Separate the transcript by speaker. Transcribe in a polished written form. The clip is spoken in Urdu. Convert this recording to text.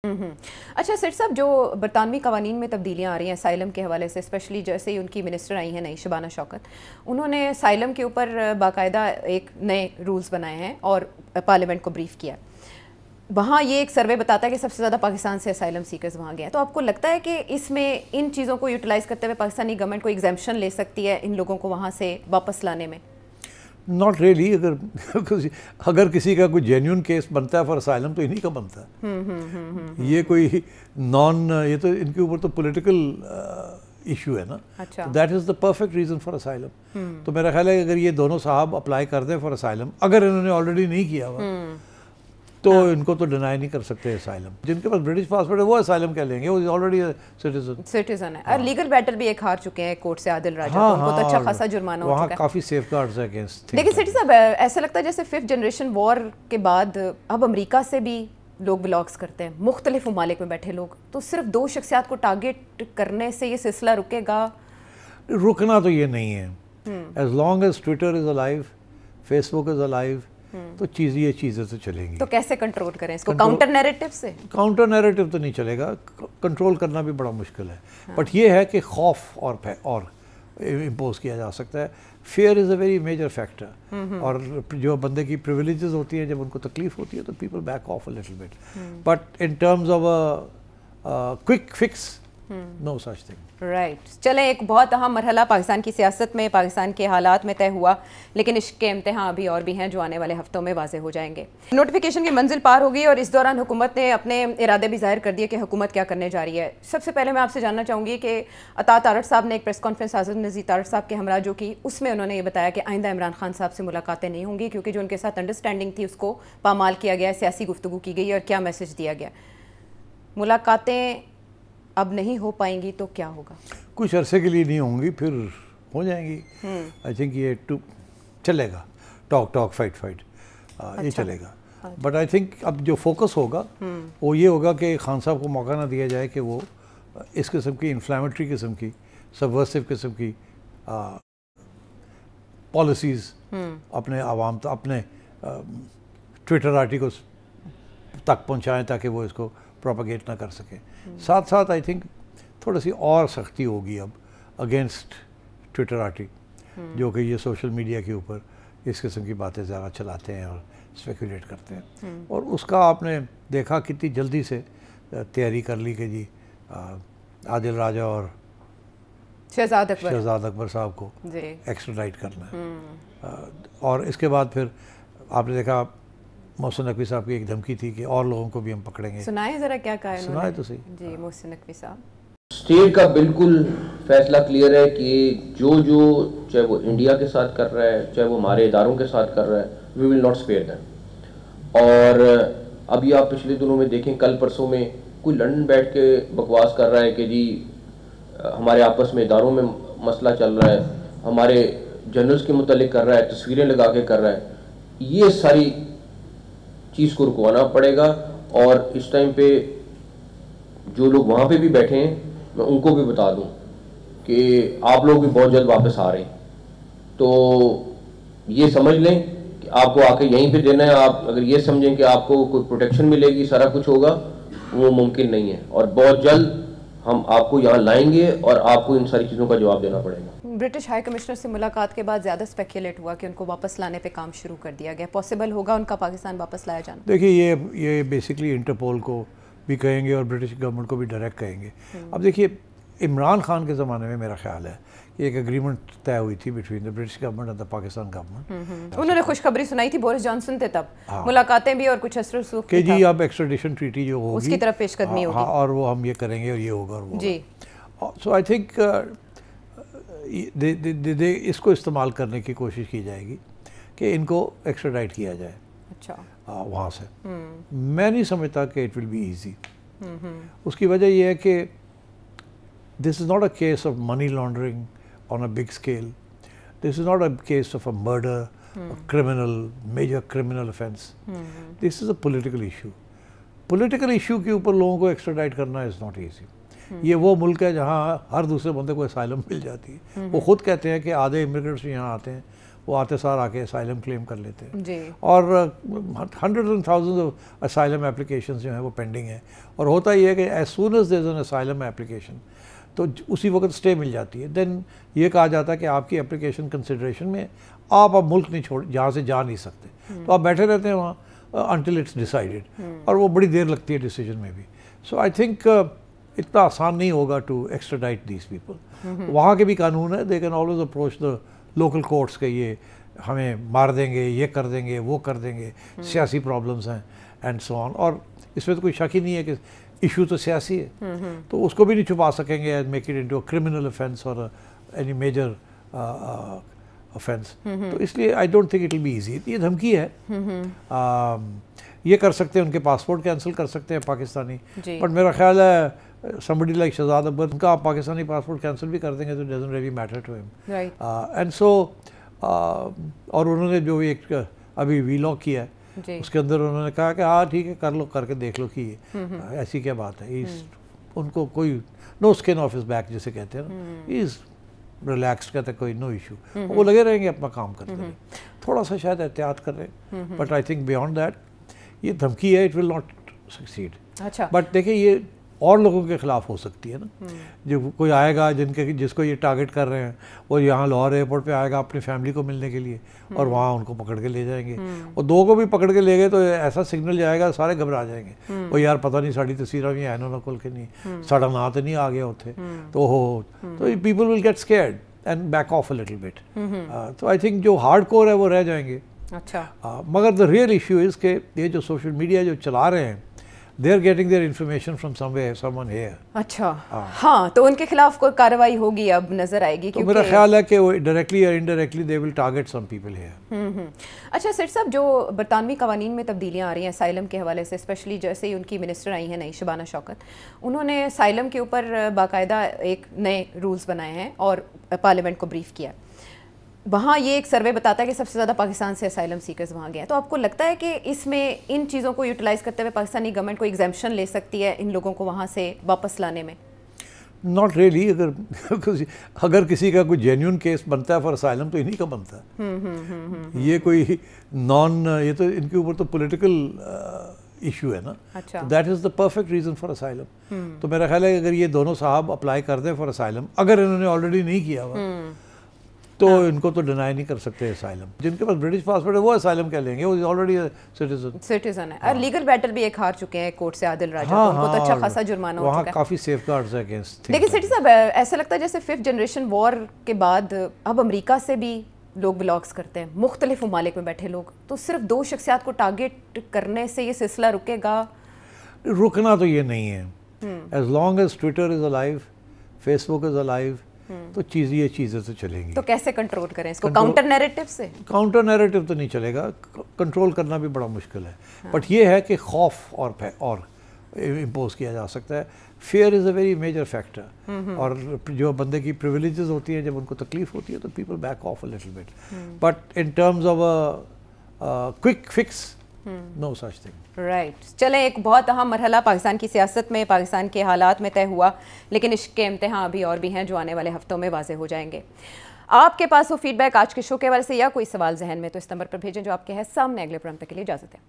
Speaker 1: اچھا سر صاحب، جو برطانوی قوانین میں تبدیلیاں آ رہی ہیں اسائلم کے حوالے سے، اسپیشلی جیسے ہی ان کی منسٹر آئی ہیں نئی شبانہ شوکت، انہوں نے اسائلم کے اوپر باقاعدہ ایک نئے رولز بنائے ہیں اور پارلیمنٹ کو بریف کیا. وہاں یہ ایک سروے بتاتا ہے کہ سب سے زیادہ پاکستان سے اسائلم سیکرز وہاں گئے ہیں. تو آپ کو لگتا ہے کہ اس میں ان چیزوں کو یوٹیلائز کرتے ہوئے پاکستانی گورنمنٹ کو ایگزیمپشن لے سکتی ہے ان لوگوں کو وہاں سے واپس لانے میں؟
Speaker 2: Not really. اگر کسی کا کوئی جینیون کیس بنتا ہے فار اسائلم تو انہی کا بنتا ہے. یہ کوئی یہ تو ان کے اوپر تو پولیٹیکل ایشو ہے نا. That is the perfect reason for asylum. تو میرا خیال ہے کہ اگر یہ دونوں صاحب اپلائی کر دیں فار اسائلم، اگر انہوں نے آلریڈی نہیں کیا ہوا تو ان کو تو ڈینائی نہیں کر سکتے اسائلم. جن کے پاس برٹش پاسپورٹ ہے وہ اسائلم کہہ لیں گے، وہ آلریڈی
Speaker 1: سٹیزن ہے. اور لیگل بیٹل بھی ایک ہار چکے ہیں کورٹ سے عادل راجہ، ان کو تو اچھا خاصا جرمانہ ہو چکا ہے.
Speaker 2: وہاں کافی سیف گارڈز ہیں اگینسٹ.
Speaker 1: لیکن سٹی صاحب ایسا لگتا ہے جیسے 5th جنریشن وار کے بعد اب امریکہ سے بھی لوگ بلاگس کرتے ہیں، مختلف ممالک میں بیٹھے لوگ، تو صرف 2 شخصیات کو ٹارگیٹ کرنے سے یہ سلسلہ رکے گا؟
Speaker 2: رکنا تو یہ نہیں ہے. As long as Twitter is alive, Facebook is alive, تو یہ چیزیں تو چلیں گی.
Speaker 1: تو کیسے کنٹرول کریں اس کو؟ کاؤنٹر نیریٹو سے؟
Speaker 2: کاؤنٹر نیریٹو تو نہیں چلے گا، کنٹرول کرنا بھی بڑا مشکل ہے. بٹ یہ ہے کہ خوف اور امپوز کیا جا سکتا ہے. Fair is a very major factor. اور جو بندے کی پریویلیجز ہوتی ہیں، جب ان کو تکلیف ہوتی ہے تو people back off a little bit. But in terms of a quick fix, no such thing.
Speaker 1: Right. چلیں، ایک بہت اہم مرحلہ پاکستان کی سیاست میں، پاکستان کے حالات میں طے ہوا، لیکن اس کے امتحان ابھی اور بھی ہیں جو آنے والے ہفتوں میں واضح ہو جائیں گے. نوٹیفیکیشن کی منزل پار ہوگی اور اس دوران حکومت نے اپنے ارادے بھی ظاہر کر دیے کہ حکومت کیا کرنے جا رہی ہے. سب سے پہلے میں آپ سے جاننا چاہوں گی کہ عطا تارڑ صاحب نے ایک پریس کانفرنس آزاد نذیر تارڑ صاحب کے ہمراہ جو کی، اس میں انہوں نے یہ بتایا کہ آئندہ عمران خان صاحب سے ملاقاتیں نہیں ہوں گی، کیونکہ جو ان کے ساتھ انڈرسٹینڈنگ تھی اس کو پامال کیا گیا، سیاسی گفتگو کی گئی. اور کیا میسج دیا گیا؟ ملاقاتیں اب نہیں ہو پائیں گی تو کیا ہوگا؟
Speaker 2: کچھ عرصے کے لیے نہیں ہوں گی، پھر ہو جائیں گی. آئی تھنک یہ چلے گا، ٹاک فائٹ یہ چلے گا. بٹ آئی تھنک اب جو فوکس ہوگا وہ یہ ہوگا کہ خان صاحب کو موقع نہ دیا جائے کہ وہ اس قسم کی انفلیمیٹری قسم کی، سبورسو قسم کی پالیسیز اپنے عوام اپنے ٹویٹر آرٹیکلز تک پہنچائیں تاکہ وہ اس کو پروپیگیٹ نہ کر سکیں. ساتھ ساتھ آئی تھنک تھوڑی سی اور سختی ہوگی اب اگینسٹ ٹویٹر آرٹی، جو کہ یہ سوشل میڈیا کے اوپر اس قسم کی باتیں زیادہ چلاتے ہیں اور اسپیکولیٹ کرتے ہیں. اور اس کا آپ نے دیکھا کتنی جلدی سے تیاری کر لی کہ جی عادل راجہ اور شہزاد اکبر صاحب کو ایکسٹراڈائٹ کرنا ہے. اور اس کے بعد پھر آپ نے دیکھا محسن نقوی صاحب کی ایک دھمکی تھی کہ اور لوگوں کو بھی ہم پکڑیں گے.
Speaker 1: سنائیں ذرا کیا کہا ہے انہوں نے.
Speaker 2: سنائیں تو صحیح.
Speaker 1: جی محسن نقوی صاحب.
Speaker 3: اسٹیٹ کا بالکل فیصلہ کلیئر ہے کہ جو چاہے وہ انڈیا کے ساتھ کر رہا ہے، چاہے وہ ہمارے اداروں کے ساتھ کر رہا ہے، وی ول ناٹ اسپیئر دیم. اور ابھی آپ پچھلے دنوں میں دیکھیں، کل پرسوں میں کوئی لندن بیٹھ کے بکواس کر رہا ہے کہ جی ہمارے آپس میں اداروں میں مسئلہ چل رہا ہے، ہمارے جنرلز کے متعلق کر رہا ہے، تصویریں لگا کے کر رہا ہے. یہ ساری چیز کو رکوانا پڑے گا. اور اس ٹائم پہ جو لوگ وہاں پہ بھی بیٹھے ہیں، میں ان کو بھی بتا دوں کہ آپ لوگ بھی بہت جلد واپس آ رہے ہیں. تو یہ سمجھ لیں کہ آپ کو آ کے یہیں پہ دینا ہے. آپ اگر یہ سمجھیں کہ آپ کو کوئی پروٹیکشن ملے گی، سارا کچھ ہوگا، وہ ممکن نہیں ہے. اور بہت جلد ہم آپ کو یہاں لائیں گے اور آپ کو ان ساری چیزوں کا جواب دینا پڑے گا.
Speaker 1: برٹش ہائی کمشنر سے ملاقات کے بعد زیادہ اسپیکولیٹ ہوا کہ ان کو واپس لانے پہ کام شروع کر دیا گیا. پاسبل ہوگا ان کا پاکستان واپس لایا جانا؟
Speaker 2: دیکھیے یہ بیسکلی انٹرپول کو بھی کہیں گے اور برٹش گورنمنٹ کو بھی ڈائریکٹ کہیں گے. اب دیکھیے عمران خان کے زمانے میں میرا خیال ہے کہ ایک اگریمنٹ طے ہوئی تھی between the British government and the Pakistan government.
Speaker 1: انہوں نے خوشخبری سنائی تھی، بورس جانسن تھے تب، ملاقاتیں بھی اور کچھ اثر رسوخ
Speaker 2: کہ جی اب ایکسٹریڈیشن ٹریٹی جو ہوگی
Speaker 1: اس کی طرف پیش قدمی ہوگی
Speaker 2: اور وہ ہم یہ کریں گے اور یہ ہوگا اور وہ.
Speaker 1: جی.
Speaker 2: سو آئی تھنک اس کو استعمال کرنے کی کوشش کی جائے گی کہ ان کو ایکسٹراڈائٹ کیا جائے.
Speaker 1: اچھا.
Speaker 2: وہاں سے میں نہیں سمجھتا کہ اٹ ول بی ایزی. اس کی وجہ یہ ہے کہ this is not a case of money laundering on a big scale. This is not a case of a murder, criminal major criminal offence. This is a political issue. Political issue کے اوپر لوگوں کو ایکسٹراڈائٹ کرنا از ناٹ ایزی. یہ وہ ملک ہے جہاں ہر دوسرے بندے کو اسائلم مل جاتی ہے. وہ خود کہتے ہیں کہ آدھے امیگرینٹس یہاں آتے ہیں وہ آتے سار آ کے اسائلم کلیم کر لیتے ہیں
Speaker 1: جی.
Speaker 2: اور hundred and thousand of asylum applications جو ہیں وہ پینڈنگ ہیں. اور ہوتا یہ ہے کہ as soon as there is an asylum application تو اسی وقت اسٹے مل جاتی ہے. دین یہ کہا جاتا ہے کہ آپ کی اپلیکیشن کنسیڈریشن میں آپ اب ملک نہیں چھوڑ جہاں سے جا نہیں سکتے, تو آپ بیٹھے رہتے ہیں وہاں انٹل اٹس ڈیسائیڈڈ, اور وہ بڑی دیر لگتی ہے ڈیسیجن میں بھی. سو آئی تھنک اتنا آسان نہیں ہوگا ٹو ایکسٹراڈائٹ دیز پیپل. وہاں کے بھی قانون ہے, they can always approach the local courts کے یہ ہمیں مار دیں گے, یہ کر دیں گے, وہ کر دیں گے, سیاسی پرابلمس ہیں اینڈ سو آن. اور اس میں تو کوئی شک ہی نہیں ہے کہ ایشو تو سیاسی ہے, تو اس کو بھی نہیں چھپا سکیں گے and make it into a criminal offense اور اینی میجر offense. تو اس لیے I don't think it will be easy. یہ دھمکی ہے, یہ کر سکتے ہیں, ان کے پاسپورٹ کینسل کر سکتے ہیں پاکستانی, بٹ میرا خیال ہے somebody like شہزاد اکبر, ان کا آپ پاکستانی پاسپورٹ کینسل بھی کر دیں گے تو doesn't really matter to him. And so اور انہوں نے جو ایک ابھی وی لاگ کیا ہے اس کے اندر انہوں نے کہا کہ ہاں ٹھیک ہے کر لو, کر کے دیکھ لو کہ ایسی کیا بات ہے. ان کو کوئی نو اسکن آف ہز بیک جسے کہتے ہیں نا, ہی از ریلیکسڈ, کہتے ہیں کوئی نو ایشو, وہ لگے رہیں گے اپنا کام کرتے رہیں. تھوڑا سا شاید احتیاط کر رہے ہیں, but I think beyond that یہ دھمکی ہے, it will not succeed. But دیکھیں یہ اور لوگوں کے خلاف ہو سکتی ہے نا, جو کوئی آئے گا جس کو یہ ٹارگٹ کر رہے ہیں, وہ یہاں لاہور ایئرپورٹ پہ آئے گا اپنی فیملی کو ملنے کے لیے, اور وہاں ان کو پکڑ کے لے جائیں گے, اور دو کو بھی پکڑ کے لے گئے تو ایسا سگنل جائے گا سارے گھبرا جائیں گے, وہ یار پتہ نہیں ساڑی تصویریں بھی ہیں نہ کھل کے نہیں, ساڑا نا تو نہیں آ گیا اتنے, تو people will get scared and back off a little bit. تو آئی تھنک جو ہارڈ کور ہے وہ رہ جائیں گے. مگر دا ریئل ایشو از کہ یہ جو سوشل میڈیا جو چلا رہے ہیں, they are getting their information from somewhere, someone here.
Speaker 1: اچھا ہاں, تو ان کے خلاف کوئی کارروائی ہوگی, اب نظر آئے گی.
Speaker 2: تو میرا خیال ہے کہ وہ ڈائریکٹلی اور indirectly they will target some people here.
Speaker 1: اچھا سر صاحب, جو برطانوی قوانین میں تبدیلیاں آ رہی ہیں اسائلم کے حوالے سے, اسپیشلی جیسے ہی ان کی منسٹر آئی ہیں نئی شبانہ شوکت, انہوں نے اسائلم کے اوپر باقاعدہ ایک نئے رولز بنائے ہیں اور پارلیمنٹ کو بریف کیا. وہاں یہ ایک سروے بتاتا ہے کہ سب سے زیادہ پاکستان سے اسائلم سیکرز وہاں گئے ہیں. تو آپ کو لگتا ہے کہ اس میں ان چیزوں کو یوٹیلائز کرتے ہوئے پاکستانی گورنمنٹ کو ایگزیمپشن لے سکتی ہے ان لوگوں کو وہاں سے واپس لانے میں؟
Speaker 2: Not really. اگر کسی کا کوئی جینیون کیس بنتا ہے فار اسائلم تو انہی کا بنتا ہے. یہ کوئی یہ تو ان کے اوپر تو پولیٹیکل ایشو ہے نا, that is the perfect reason for asylum. تو میرا خیال ہے کہ اگر یہ دونوں صاحب اپلائی کر دیں فار اسائلم, اگر انہوں نے آلریڈی نہیں کیا ہوا, تو ان کو تو ڈینائی نہیں کر سکتے اسائلم. جن کے پاس برٹش پاسپورٹ ہے وہ اسائلم کہہ لیں گے, وہ آلریڈی
Speaker 1: سٹیزن ہے. اور لیگل بیٹل بھی ایک ہار چکے ہیں کورٹ سے, عادل راجہ, تو ان کو تو اچھا خاصا جرمانہ ہو چکا ہے.
Speaker 2: وہاں کافی سیف گارڈز ہیں اگینسٹ.
Speaker 1: لیکن سٹی صاحب ایسا لگتا ہے جیسے 5th جنریشن وار کے بعد اب امریکہ سے بھی لوگ بلاگس کرتے ہیں, مختلف ممالک میں بیٹھے لوگ, تو صرف 2 شخصیات کو ٹارگیٹ کرنے سے یہ سلسلہ رکے گا؟
Speaker 2: رکنا تو یہ نہیں ہے. As long as Twitter is alive, Facebook is alive, تو یہ چیزیں تو چلیں گی.
Speaker 1: تو کیسے کنٹرول کریں اس کو؟ کاؤنٹر نیریٹو سے؟
Speaker 2: کاؤنٹر نیریٹو تو نہیں چلے گا, کنٹرول کرنا بھی بڑا مشکل ہے. بٹ یہ ہے کہ خوف اور امپوز کیا جا سکتا ہے. Fair is a very major factor, اور جو بندے کی پریویلیجز ہوتی ہیں جب ان کو تکلیف ہوتی ہے تو people back off a little bit. But in terms of quick fix, no such thing.
Speaker 1: Right. چلیں, ایک بہت اہم مرحلہ پاکستان کی سیاست میں, پاکستان کے حالات میں طے ہوا, لیکن اس کے امتحان ابھی اور بھی ہیں جو آنے والے ہفتوں میں واضح ہو جائیں گے. آپ کے پاس وہ فیڈ بیک آج کے شو کے حوالے سے یا کوئی سوال ذہن میں, تو اس نمبر پر بھیجیں جو آپ کے ہے سامنے. اگلے پروگرام تک کے لیے اجازت ہے.